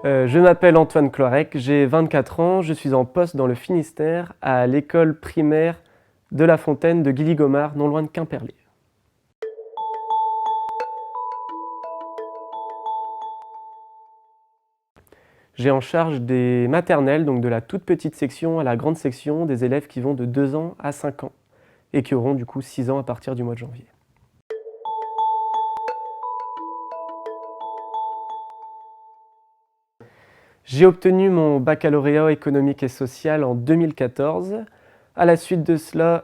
Je m'appelle Antoine Cloirec, j'ai 24 ans, je suis en poste dans le Finistère à l'école primaire de La Fontaine de Guilly-Gomard, non loin de Quimperlé. J'ai en charge des maternelles, donc de la toute petite section à la grande section, des élèves qui vont de 2 ans à 5 ans et qui auront du coup 6 ans à partir du mois de janvier. J'ai obtenu mon baccalauréat économique et social en 2014. À la suite de cela,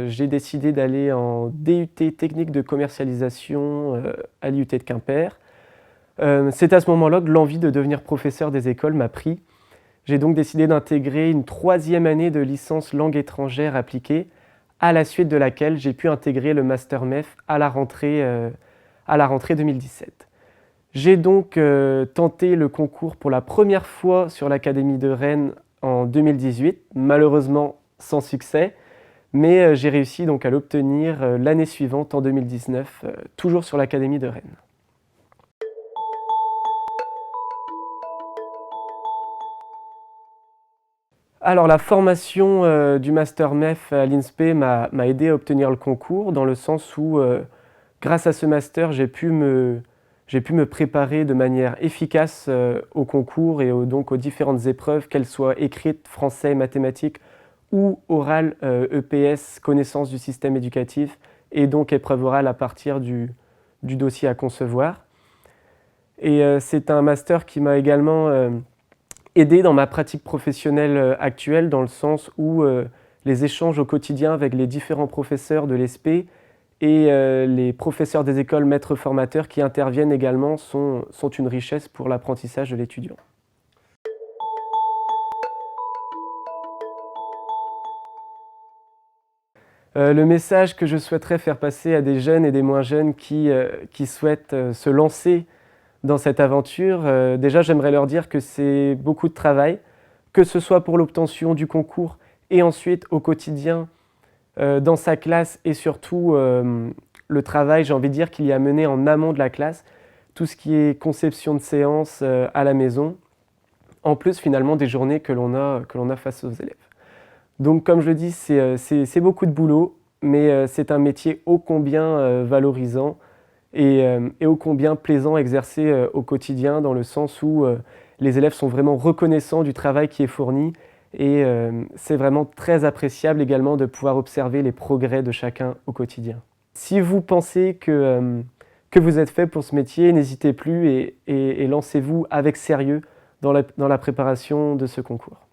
j'ai décidé d'aller en DUT technique de commercialisation à l'IUT de Quimper. C'est à ce moment-là que l'envie de devenir professeur des écoles m'a pris. J'ai donc décidé d'intégrer une 3e année de licence langue étrangère appliquée, à la suite de laquelle j'ai pu intégrer le Master MEF à la rentrée 2017. J'ai donc tenté le concours pour la première fois sur l'Académie de Rennes en 2018, malheureusement sans succès, mais j'ai réussi donc à l'obtenir l'année suivante en 2019, toujours sur l'Académie de Rennes. Alors la formation du Master MEF à l'INSPE m'a aidé à obtenir le concours, dans le sens où grâce à ce master, j'ai pu me préparer de manière efficace au concours et donc aux différentes épreuves, qu'elles soient écrites, français, mathématiques ou orales, EPS, connaissance du système éducatif, et donc épreuve orale à partir du dossier à concevoir. Et c'est un master qui m'a également aidé dans ma pratique professionnelle actuelle, dans le sens où les échanges au quotidien avec les différents professeurs de l'ESPE et les professeurs des écoles maîtres formateurs qui interviennent également sont une richesse pour l'apprentissage de l'étudiant. Le message que je souhaiterais faire passer à des jeunes et des moins jeunes qui souhaitent se lancer dans cette aventure, déjà j'aimerais leur dire que c'est beaucoup de travail, que ce soit pour l'obtention du concours et ensuite au quotidien dans sa classe, et surtout le travail, j'ai envie de dire, qu'il y a mené en amont de la classe, tout ce qui est conception de séance à la maison, en plus finalement des journées que l'on a face aux élèves. Donc comme je le dis, c'est beaucoup de boulot, mais c'est un métier ô combien valorisant et ô combien plaisant à exercer au quotidien, dans le sens où les élèves sont vraiment reconnaissants du travail qui est fourni, et c'est vraiment très appréciable également de pouvoir observer les progrès de chacun au quotidien. Si vous pensez que vous êtes fait pour ce métier, n'hésitez plus et lancez-vous avec sérieux dans la préparation de ce concours.